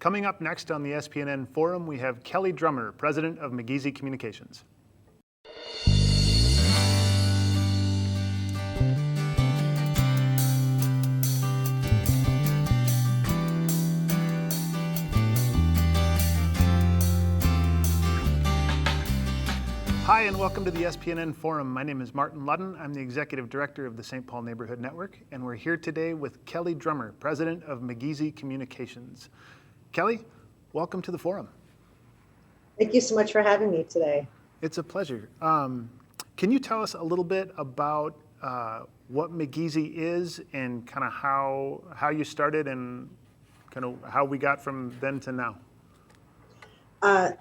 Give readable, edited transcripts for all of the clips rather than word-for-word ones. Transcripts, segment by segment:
Coming up next on the SPNN Forum, we have Kelly Drummer, President of Migizi Communications. Hi, and welcome to the SPNN Forum. My name is Martn Ludden. I'm the Executive Director of the St. Paul Neighborhood Network, and we're here today with Kelly Drummer, President of Migizi Communications. Kelly, welcome to the forum. Thank you so much for having me today. It's a pleasure. Can you tell us a little bit about what Migizi is and kind of how you started and kind of how we got from then to now?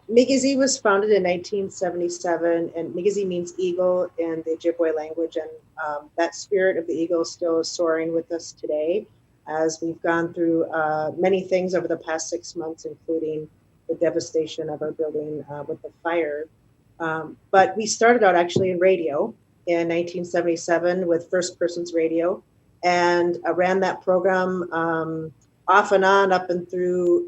Migizi was founded in 1977, and Migizi means eagle in the Ojibwe language, and that spirit of the eagle still is soaring with us today as we've gone through many things over the past 6 months, including the devastation of our building with the fire. But we started out actually in radio in 1977 with First Persons Radio, and ran that program off and on up and through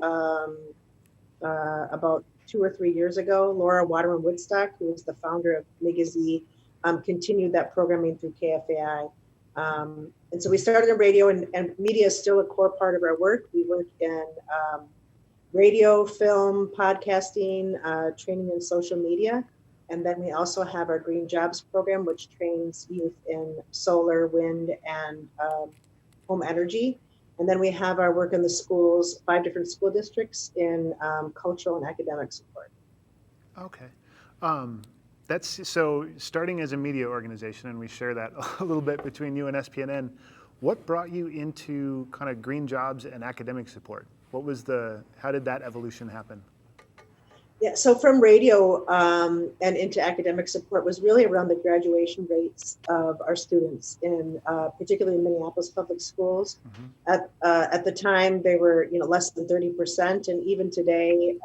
about 2 or 3 years ago. Laura Waterman Woodstock, who was the founder of Migizi, continued that programming through KFAI. And so we started in radio, and media is still a core part of our work. We work in radio, film, podcasting, training in social media. And then we also have our Green Jobs program, which trains youth in solar, wind, and home energy. And then we have our work in the schools, 5 different school districts in cultural and academic support. Okay. That's so starting as a media organization, and we share that a little bit between you and SPNN. What brought you into kind of green jobs and academic support? How did that evolution happen? Yeah, so from radio and into academic support was really around the graduation rates of our students, in particularly in Minneapolis public schools. Mm-hmm. At the time, they were less than 30%, and even today,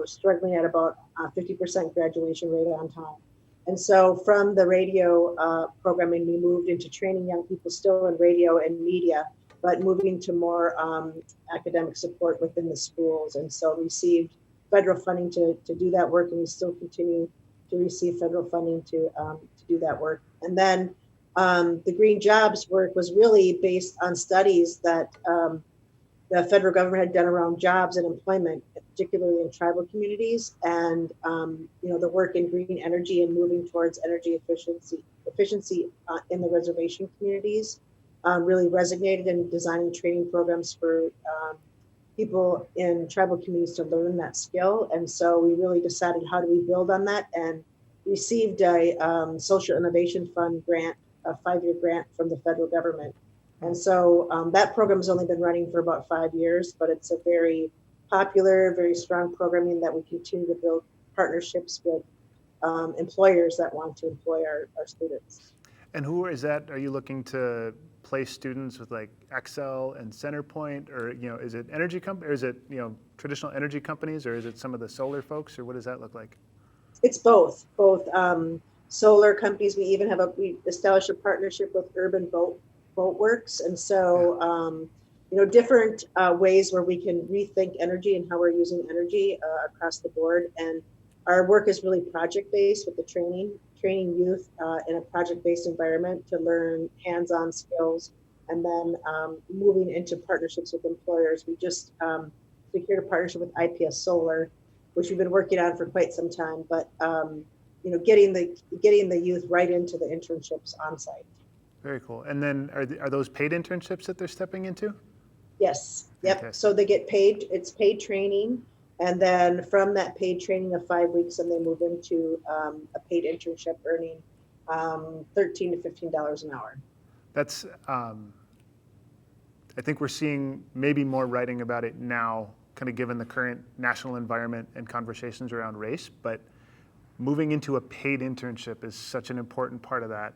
struggling at about 50% graduation rate on time. And so from the radio programming, we moved into training young people still in radio and media, but moving to more academic support within the schools. And so received federal funding to do that work, and we still continue to receive federal funding to do that work. And then the Green Jobs work was really based on studies that the federal government had done around jobs and employment, particularly in tribal communities, and the work in green energy and moving towards energy efficiency in the reservation communities really resonated in designing training programs for people in tribal communities to learn that skill. And so we really decided, how do we build on that, and received a Social Innovation Fund grant, a 5-year grant from the federal government. And so that program has only been running for about 5 years, but it's a very popular, very strong programming that we continue to build partnerships with employers that want to employ our students. And who is that? Are you looking to place students with like Excel and Centerpoint, or is it energy company, or is it traditional energy companies, or is it some of the solar folks, or what does that look like? It's both solar companies. We established a partnership with Urban Boatworks, and so different ways where we can rethink energy and how we're using energy across the board. And our work is really project-based with the training youth in a project-based environment to learn hands-on skills, and then moving into partnerships with employers. We just secured a partnership with IPS Solar, which we've been working on for quite some time, but getting the youth right into the internships on site. Very cool. And then are those paid internships that they're stepping into? Yes. Yep. Fantastic. So they get paid. It's paid training. And then from that paid training of 5 weeks, and they move into a paid internship earning $13 to $15 an hour. That's, I think we're seeing maybe more writing about it now, kind of given the current national environment and conversations around race, but moving into a paid internship is such an important part of that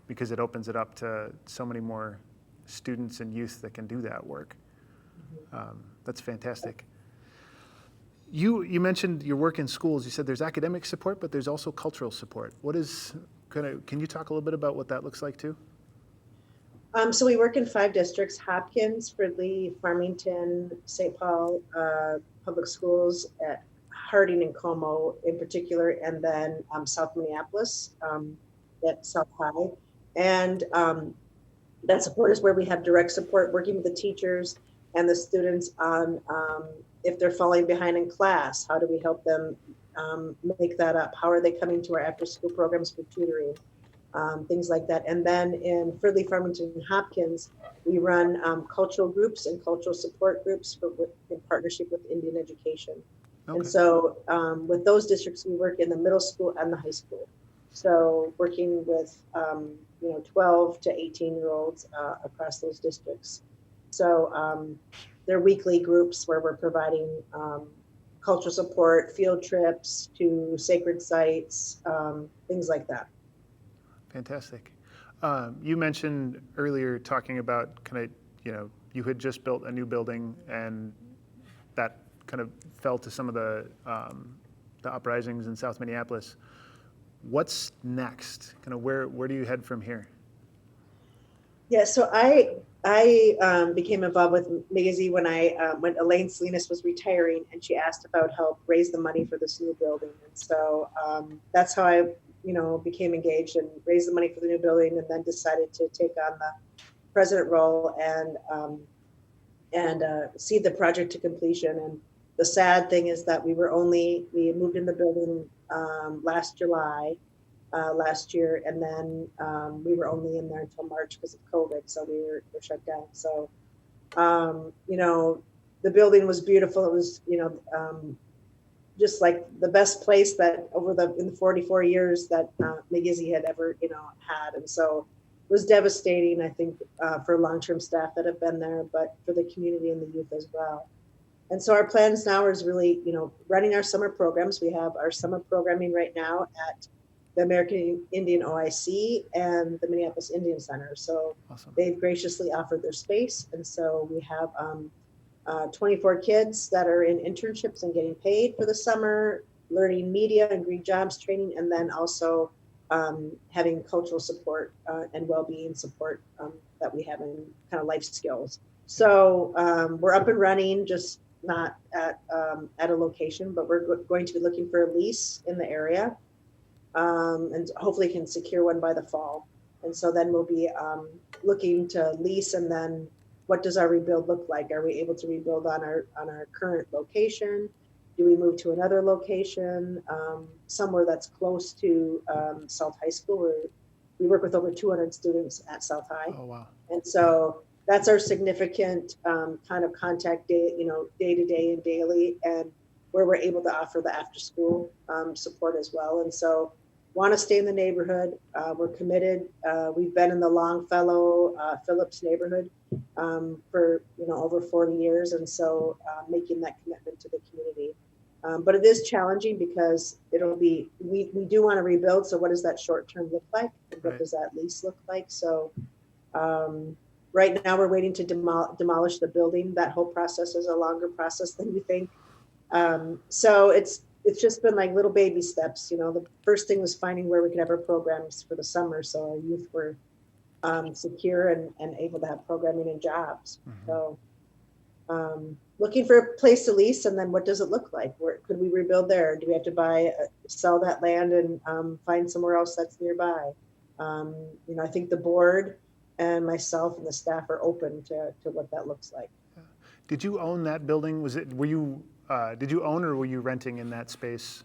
because it opens it up to so many more students and youth that can do that work. That's fantastic. You mentioned your work in schools. You said there's academic support, but there's also cultural support. Can you talk a little bit about what that looks like too? So we work in 5 districts: Hopkins, Fridley, Farmington, St. Paul Public Schools, at Harding and Como in particular, and then South Minneapolis at South High. And that support is where we have direct support working with the teachers and the students on if they're falling behind in class, how do we help them make that up? How are they coming to our after school programs for tutoring? Things like that. And then in Fridley, Farmington, and Hopkins, we run cultural groups and cultural support groups in partnership with Indian Education. Okay. And so with those districts, we work in the middle school and the high school. So working with 12 to 18-year-olds across those districts. So they're weekly groups where we're providing cultural support, field trips to sacred sites, things like that. Fantastic. You mentioned earlier talking about kind of, you had just built a new building and that kind of fell to some of the uprisings in South Minneapolis. What's next? Kind of where do you head from here? Yeah, so I became involved with Migizi when Elaine Salinas was retiring, and she asked if I would help raise the money for this new building. And so that's how I became engaged and raised the money for the new building, and then decided to take on the president role and see the project to completion. And the sad thing is that we moved in the building last July last year, and then we were only in there until March because of COVID, so we were shut down. So the building was beautiful. It was just like the best place that in the 44 years that Migizi had ever had. And so it was devastating, I think, for long-term staff that have been there, but for the community and the youth as well. And so our plans now is really running our summer programs. We have our summer programming right now at the American Indian OIC and the Minneapolis Indian Center. So Awesome. They've graciously offered their space, and so we have 24 kids that are in internships and getting paid for the summer, learning media and green jobs training, and then also having cultural support and well-being support that we have in kind of life skills. So we're up and running, just not at a location, but we're going to be looking for a lease in the area, and hopefully can secure one by the fall. And so then we'll be looking to lease, and then what does our rebuild look like? Are we able to rebuild on our current location? Do we move to another location, somewhere that's close to South High School, where we work with over 200 students at South High? Oh, wow. And so that's our significant kind of contact day to day and daily, and where we're able to offer the after school support as well. And so want to stay in the neighborhood. We're committed. We've been in the Longfellow Phillips neighborhood for over 40 years, and so making that commitment to the community. But it is challenging because we do want to rebuild. So what does that short term look like? And what does that lease look like? So right now we're waiting to demolish the building. That whole process is a longer process than you think. So it's just been like little baby steps. The first thing was finding where we could have our programs for the summer, so our youth were secure and able to have programming and jobs. Mm-hmm. So looking for a place to lease, and then what does it look like? Where could we rebuild there? Do we have to sell that land and find somewhere else that's nearby? I think the board and myself and the staff are open to what that looks like. Did you own that building? Did you own, or were you renting in that space?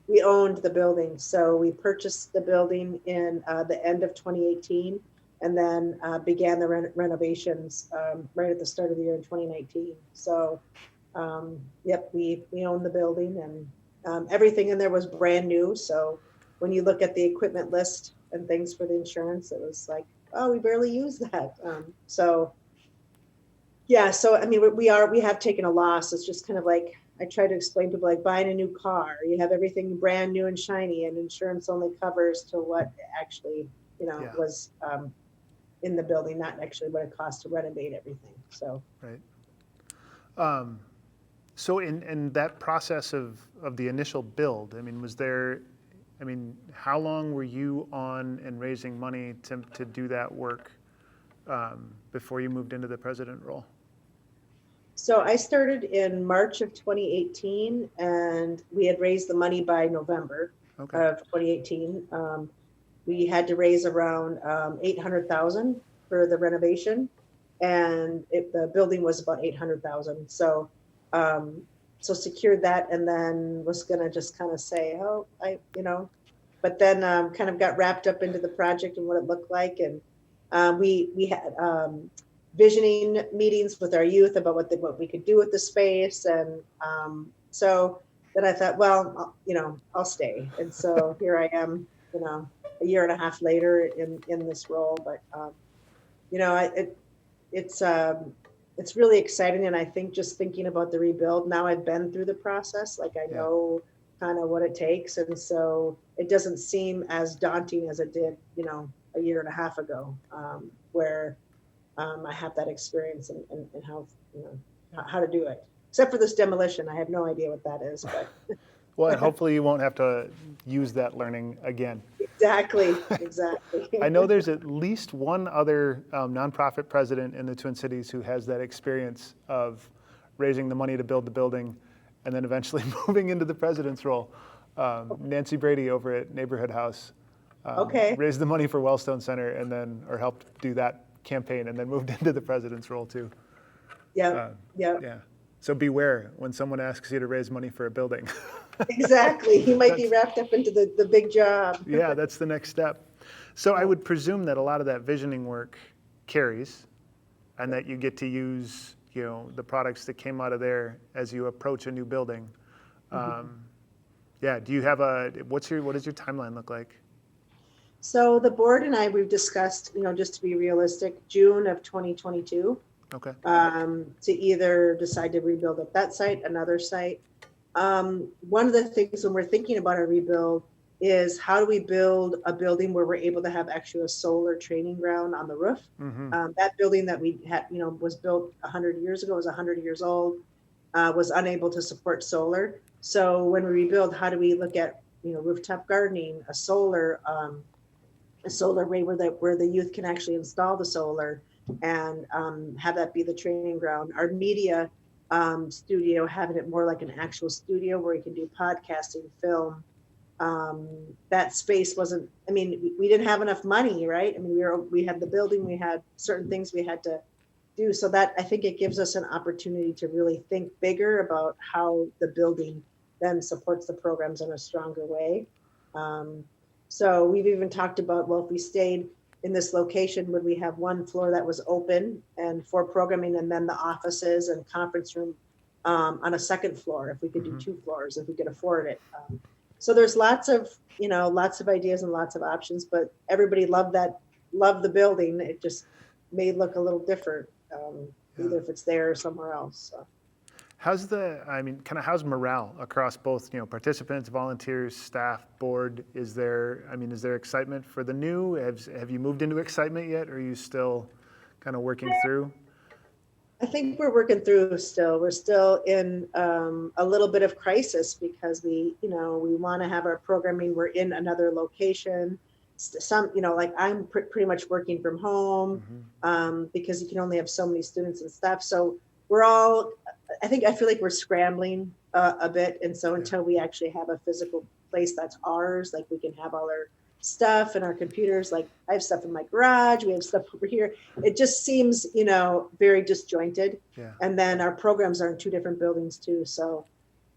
We owned the building. So we purchased the building in the end of 2018, and then began the renovations right at the start of the year in 2019. So, we own the building, and everything in there was brand new. So when you look at the equipment list and things for the insurance, it was like, oh, we barely use that. So I mean, we have taken a loss. It's just kind of like, I try to explain to people, like buying a new car. You have everything brand new and shiny, and insurance only covers to what actually, was in the building, not actually what it costs to renovate everything. So right. So in that process of the initial build, I mean, how long were you on and raising money to do that work? before you moved into the president role? So I started in March of 2018, and we had raised the money by November of 2018. We had to raise around 800,000 for the renovation, and the building was about 800,000. So, so secured that, and then was gonna just kind of say, oh, but then kind of got wrapped up into the project and what it looked like, and we had visioning meetings with our youth about what we could do with the space, and so then I thought, well, I'll stay, and so here I am, a year and a half later in this role, but it's really exciting, and I think just thinking about the rebuild now, I've been through the process, like I know kind of what it takes, and so it doesn't seem as daunting as it did, a year and a half ago, where I have that experience and how how to do it. Except for this demolition, I have no idea what that is. But well, and hopefully you won't have to use that learning again. Exactly. I know there's at least one other nonprofit president in the Twin Cities who has that experience of raising the money to build the building and then eventually moving into the president's role. Nancy Brady over at Neighborhood House raised the money for Wellstone Center and then, or helped do that campaign and then moved into the president's role too. Yeah. So beware when someone asks you to raise money for a building. Exactly. He might be wrapped up into the big job. Yeah, that's the next step. So I would presume that a lot of that visioning work carries and that you get to use, the products that came out of there as you approach a new building. Do you have what does your timeline look like? So the board and I, we've discussed, just to be realistic, June of 2022. Okay. To either decide to rebuild at that site, another site. One of the things when we're thinking about a rebuild is how do we build a building where we're able to have actually a solar training ground on the roof. That building that we had, was built 100 years ago, was 100 years old, was unable to support solar. So when we rebuild, how do we look at, rooftop gardening, a solar array where the youth can actually install the solar and have that be the training ground. Our media studio, having it more like an actual studio where you can do podcasting, film. That space wasn't, we didn't have enough money, right? We had the building, we had certain things we had to do. So that, I think it gives us an opportunity to really think bigger about how the building then supports the programs in a stronger way. So we've even talked about, well, if we stayed in this location, would we have one floor that was open and for programming and then the offices and conference room on a second floor, if we could do 2 floors, if we could afford it. So there's lots of ideas and lots of options, but everybody loved the building. It just may look a little different, either if it's there or somewhere else. So. How's how's morale across both, participants, volunteers, staff, board? Is there excitement for the new? Have you moved into excitement yet? Or are you still kind of working through? I think we're working through still. We're still in a little bit of crisis because we want to have our programming. We're in another location. Like I'm pretty much working from home because you can only have so many students and stuff. So I feel like we're scrambling a bit. And so until we actually have a physical place that's ours, like we can have all our stuff and our computers, like I have stuff in my garage, we have stuff over here. It just seems, very disjointed. Yeah. And then our programs are in 2 different buildings too. So,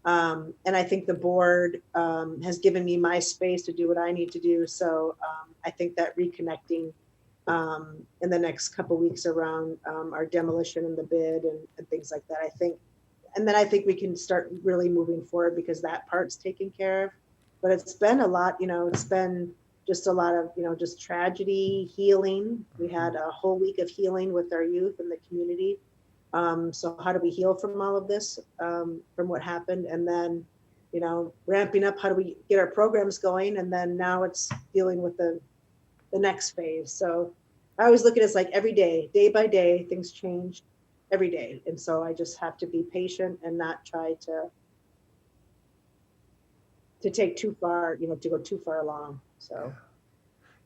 and I think the board has given me my space to do what I need to do. So I think that reconnecting in the next couple of weeks around our demolition and the bid and things like that, I think we can start really moving forward because that part's taken care of. But it's been a lot, it's been just a lot of, just tragedy, healing. We had a whole week of healing with our youth and the community. So how do we heal from all of this, from what happened? And then, ramping up, how do we get our programs going? And then now it's dealing with the next phase. So I always look at it as like every day by day, things change every day. And so I just have to be patient and not try to take too far, to go too far along. So.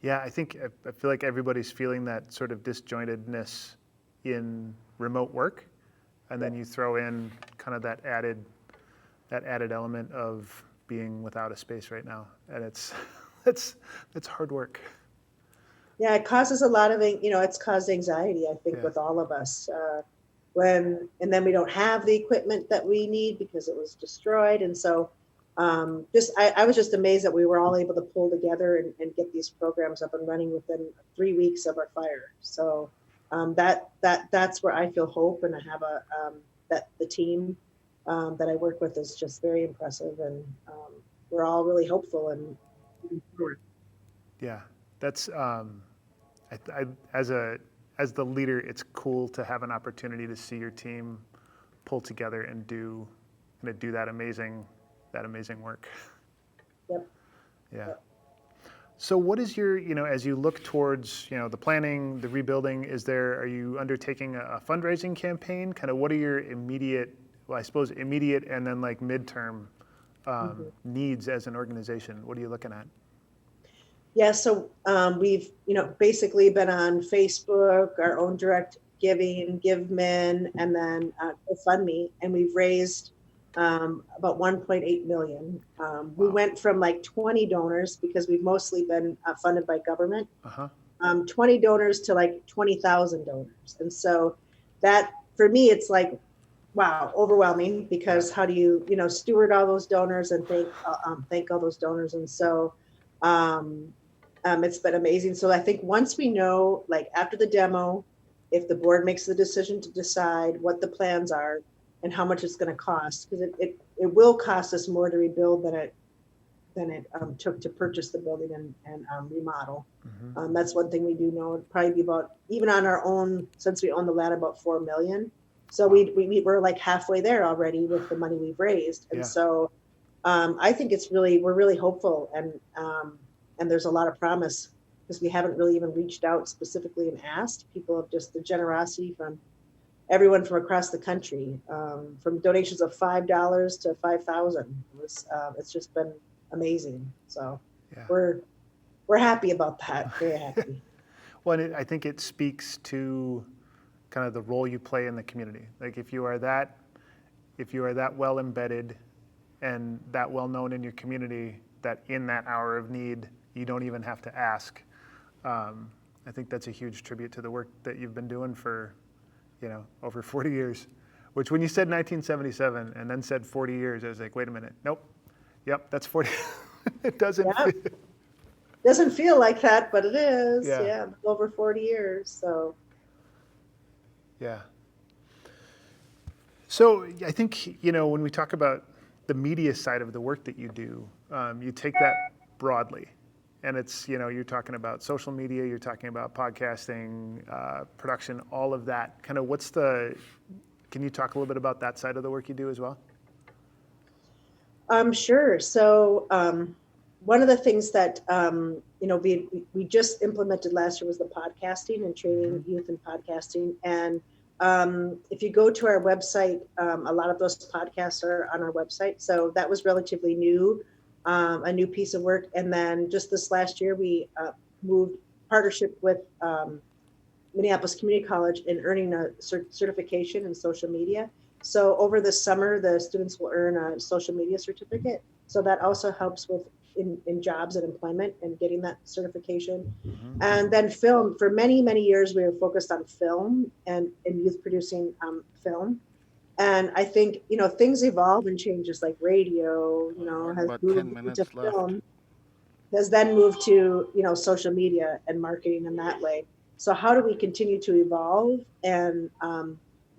Yeah, I feel like everybody's feeling that sort of disjointedness in remote work, and then you throw in kind of that added element of being without a space right now, and it's it's hard work. Yeah, it causes a lot of, it's caused anxiety, I think, Yeah, with all of us. And then we don't have the equipment that we need because it was destroyed. And so I was just amazed that we were all able to pull together and get these programs up and running within 3 weeks of our fire. So that's where I feel hope, and I have that the team that I work with is just very impressive, and we're all really hopeful and moving forward. yeah. That's as the leader, it's cool to have an opportunity to see your team pull together and do that amazing work. Yep. Yeah. Yep. So what is your, as you look towards, the planning, the rebuilding, are you undertaking a fundraising campaign? Kind of what are your immediate and then like midterm needs as an organization? What are you looking at? Yeah, so we've basically been on Facebook, our own direct giving, GiveMin, and then GoFundMe, and we've raised about 1.8 million. We Wow. went from like 20 donors, because we've mostly been funded by government, Uh-huh. 20 donors to like 20,000 donors, and so that for me it's like, wow, overwhelming, because Yeah. how do you steward all those donors and thank all those donors, and so. Um, it's been amazing. So I think once we know, like after the demo, if the board makes the decision to decide what the plans are and how much it's going to cost, because it will cost us more to rebuild than it took to purchase the building and remodel. Mm-hmm. That's one thing we do know. It'd probably be about, even on our own, since we own the land, about 4 million. So Wow. we're like halfway there already with the money we've raised, and Yeah. so I think we're really hopeful, and there's a lot of promise, because we haven't really even reached out specifically and asked. People have just the generosity from everyone from across the country, from donations of $5 to 5,000. It's just been amazing. So Yeah. we're happy about that. Very happy. Well, and I think it speaks to kind of the role you play in the community. Like if you are that well embedded and that well known in your community, that in that hour of need, you don't even have to ask. I think that's a huge tribute to the work that you've been doing for, over 40 years. Which when you said 1977 and then said 40 years, I was like, wait a minute, nope, yep, that's 40. It doesn't. Yeah. Doesn't feel like that, but it is. Yeah. Yeah, over 40 years. So. Yeah. So I think, when we talk about the media side of the work that you do, you take that broadly. And it's, you're talking about social media, you're talking about podcasting, production, all of that. Kind of can you talk a little bit about that side of the work you do as well? Sure. So one of the things that we just implemented last year was the podcasting and training youth in podcasting. And if you go to our website, a lot of those podcasts are on our website. So that was relatively new, a new piece of work. And then just this last year, we moved partnership with Minneapolis Community College in earning a certification in social media. So over the summer, the students will earn a social media certificate. So that also helps with in jobs and employment and getting that certification. And then film. For many, many years, we were focused on film and youth producing film. And I think, things evolve and change, just like radio, has About 10 moved into minutes left. film, has then moved to, social media and marketing in that way. So how do we continue to evolve and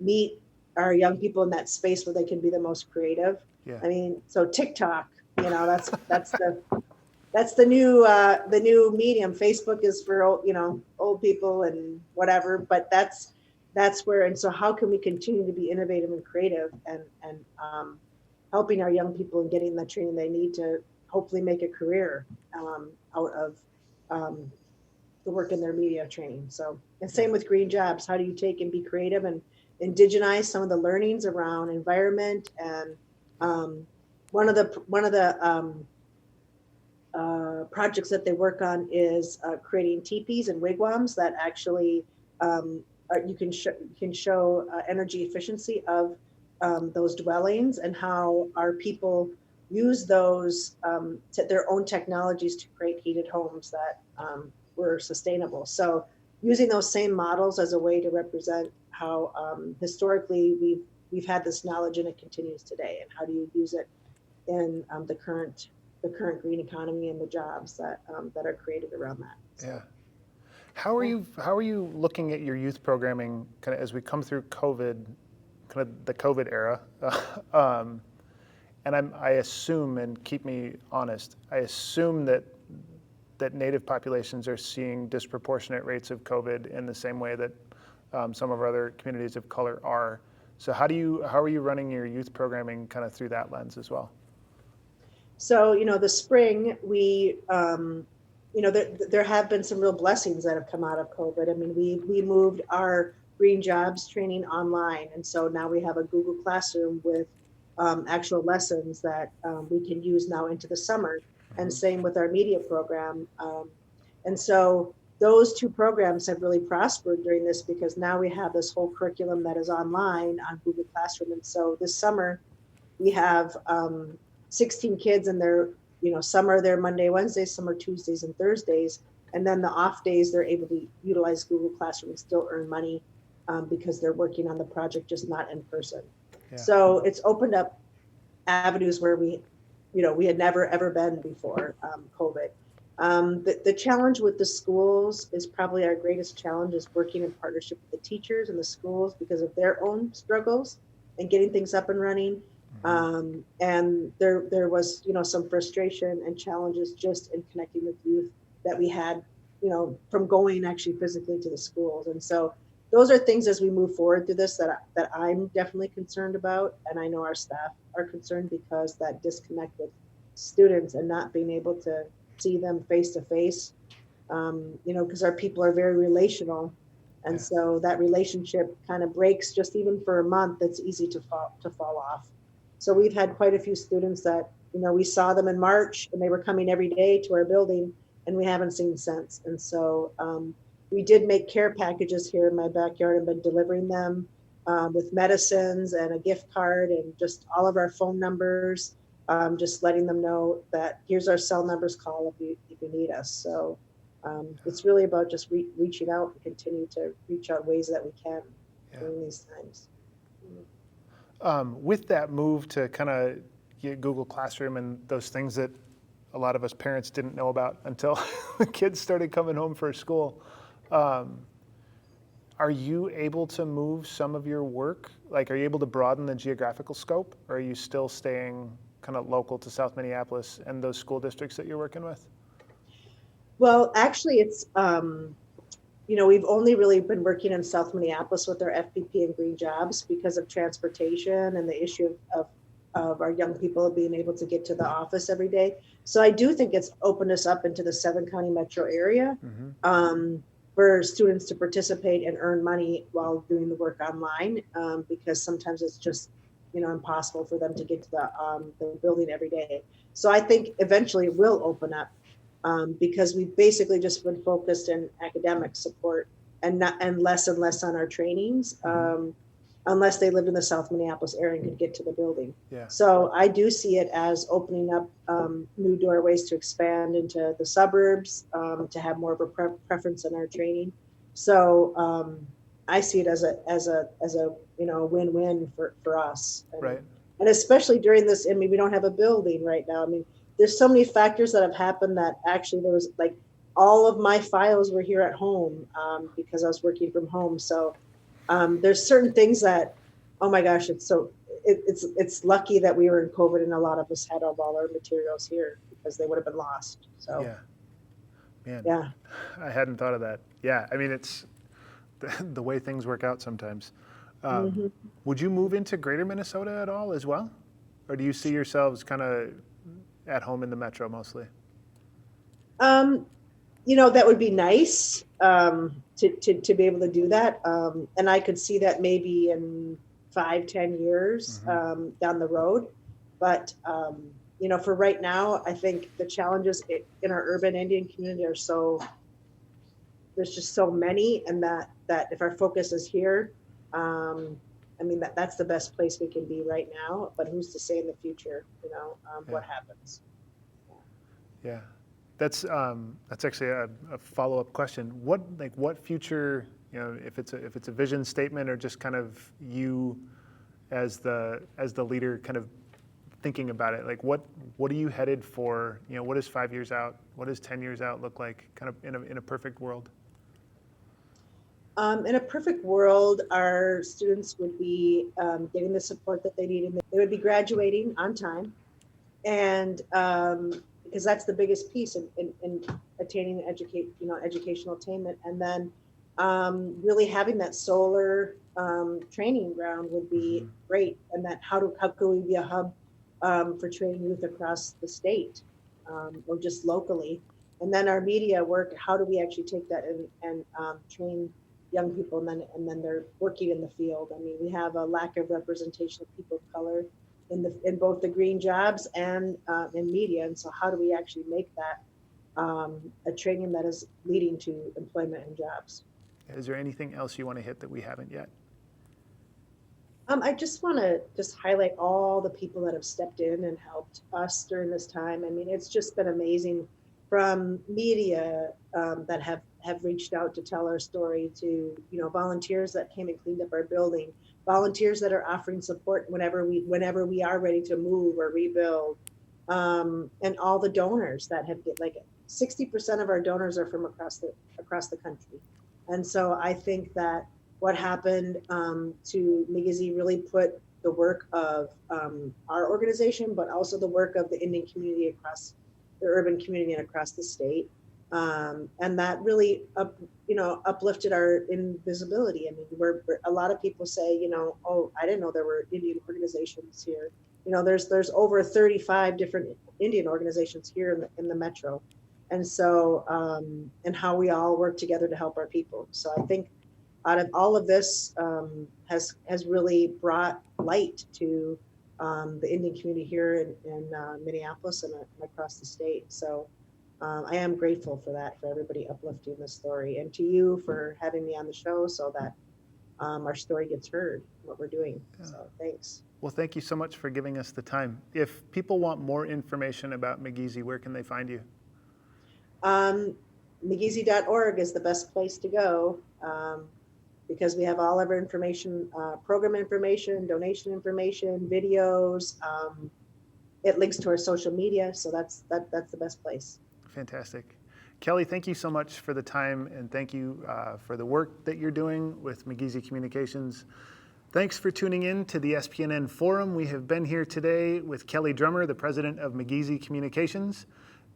meet our young people in that space where they can be the most creative? Yeah. I mean, so TikTok, that's the new medium. Facebook is for old people and whatever, but that's where. And so how can we continue to be innovative and creative and helping our young people and getting the training they need to hopefully make a career out of the work in their media training. So, and same with green jobs. How do you take and be creative and indigenize some of the learnings around environment? And one of the projects that they work on is creating teepees and wigwams that actually you can show energy efficiency of those dwellings and how our people use those their own technologies to create heated homes that were sustainable. So using those same models as a way to represent how historically we've had this knowledge and it continues today, and how do you use it in the current green economy and the jobs that are created around that. So, yeah. How are you looking at your youth programming kind of as we come through COVID, kind of the COVID era? And I assume, and keep me honest, I assume that Native populations are seeing disproportionate rates of COVID in the same way that some of our other communities of color are. So how are you running your youth programming kind of through that lens as well? So, the spring, we, there have been some real blessings that have come out of COVID. I mean, we moved our green jobs training online. And so now we have a Google Classroom with actual lessons that we can use now into the summer. And same with our media program. And so those two programs have really prospered during this, because now we have this whole curriculum that is online on Google Classroom. And so this summer we have 16 kids, and they're, some are there Monday, Wednesdays, some are Tuesdays and Thursdays. And then the off days, they're able to utilize Google Classroom and still earn money because they're working on the project, just not in person. Yeah. So it's opened up avenues where we had never, ever been before COVID. The challenge with the schools is probably our greatest challenge, is working in partnership with the teachers and the schools because of their own struggles and getting things up and running. And there was, some frustration and challenges just in connecting with youth that we had, from going actually physically to the schools. And so those are things as we move forward through this that I'm definitely concerned about. And I know our staff are concerned, because that disconnect with students and not being able to see them face to face, because our people are very relational. And so that relationship kind of breaks just even for a month. It's easy to fall off. So we've had quite a few students that, we saw them in March and they were coming every day to our building, and we haven't seen since. And so we did make care packages here in my backyard and been delivering them with medicines and a gift card and just all of our phone numbers, just letting them know that here's our cell numbers, call if you need us. So it's really about just reaching out and continue to reach out ways that we can during these times. With that move to kind of Google Classroom and those things that a lot of us parents didn't know about until the kids started coming home for school, are you able to move some of your work? Like, are you able to broaden the geographical scope, or are you still staying kind of local to South Minneapolis and those school districts that you're working with? Well, actually, it's we've only really been working in South Minneapolis with our FPP and green jobs because of transportation and the issue of our young people being able to get to the office every day. So I do think it's opened us up into the 7-county metro area for students to participate and earn money while doing the work online, because sometimes it's just impossible for them to get to the building every day. So I think eventually it will open up. Because we've basically just been focused in academic support and less on our trainings, unless they lived in the South Minneapolis area and could get to the building. Yeah. So I do see it as opening up new doorways to expand into the suburbs, to have more of a preference in our training. So I see it as a win-win for us. Right. And especially during this, I mean, we don't have a building right now. I mean, there's so many factors that have happened that actually there was like all of my files were here at home because I was working from home. So there's certain things that, oh my gosh, it's lucky that we were in COVID and a lot of us had all our materials here, because they would have been lost. So yeah, man, yeah, I hadn't thought of that. Yeah, I mean, it's the way things work out sometimes. Would you move into Greater Minnesota at all as well, or do you see yourselves kind of at home in the metro mostly? That would be nice to be able to do that. And I could see that maybe in 5-10 years down the road. But, for right now, I think the challenges in our urban Indian community are there's just so many, and that if our focus is here, that's the best place we can be right now, but who's to say in the future, what happens. Yeah, that's actually a follow-up question. What future, if it's a vision statement or just kind of you as the leader kind of thinking about it, like what are you headed for? What is 5 years out? What does 10 years out look like, kind of in a perfect world? In a perfect world, our students would be getting the support that they need, and they would be graduating on time, and because that's the biggest piece in attaining educational attainment, and then really having that solar training ground would be great, and that how could we be a hub for training youth across the state or just locally, and then our media work. How do we actually take that and train young people, and then they're working in the field? I mean, we have a lack of representation of people of color in both the green jobs and in media, and so how do we actually make that a training that is leading to employment and jobs? Is there anything else you want to hit that we haven't yet? I just want to highlight all the people that have stepped in and helped us during this time. I mean, it's just been amazing, from media that have reached out to tell our story, to volunteers that came and cleaned up our building, volunteers that are offering support whenever we are ready to move or rebuild, and all the donors that have 60% of our donors are from across the country. And so I think that what happened to Migizi really put the work of our organization, but also the work of the Indian community across the urban community and across the state. And that really uplifted our invisibility. I mean, a lot of people say, oh, I didn't know there were Indian organizations here. There's over 35 different Indian organizations here in the metro. And so, and how we all work together to help our people. So I think out of all of this has really brought light to the Indian community here in Minneapolis and across the state. So I am grateful for that, for everybody uplifting the story, and to you for having me on the show so that our story gets heard, what we're doing. Yeah. So thanks. Well, thank you so much for giving us the time. If people want more information about Migizi, where can they find you? Migizi.org is the best place to go, because we have all of our information, program information, donation information, videos. It links to our social media, so that's the best place. Fantastic. Kelly, thank you so much for the time, and thank you for the work that you're doing with Migizi Communications. Thanks for tuning in to the SPNN Forum. We have been here today with Kelly Drummer, the president of Migizi Communications.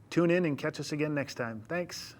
Tune in and catch us again next time. Thanks.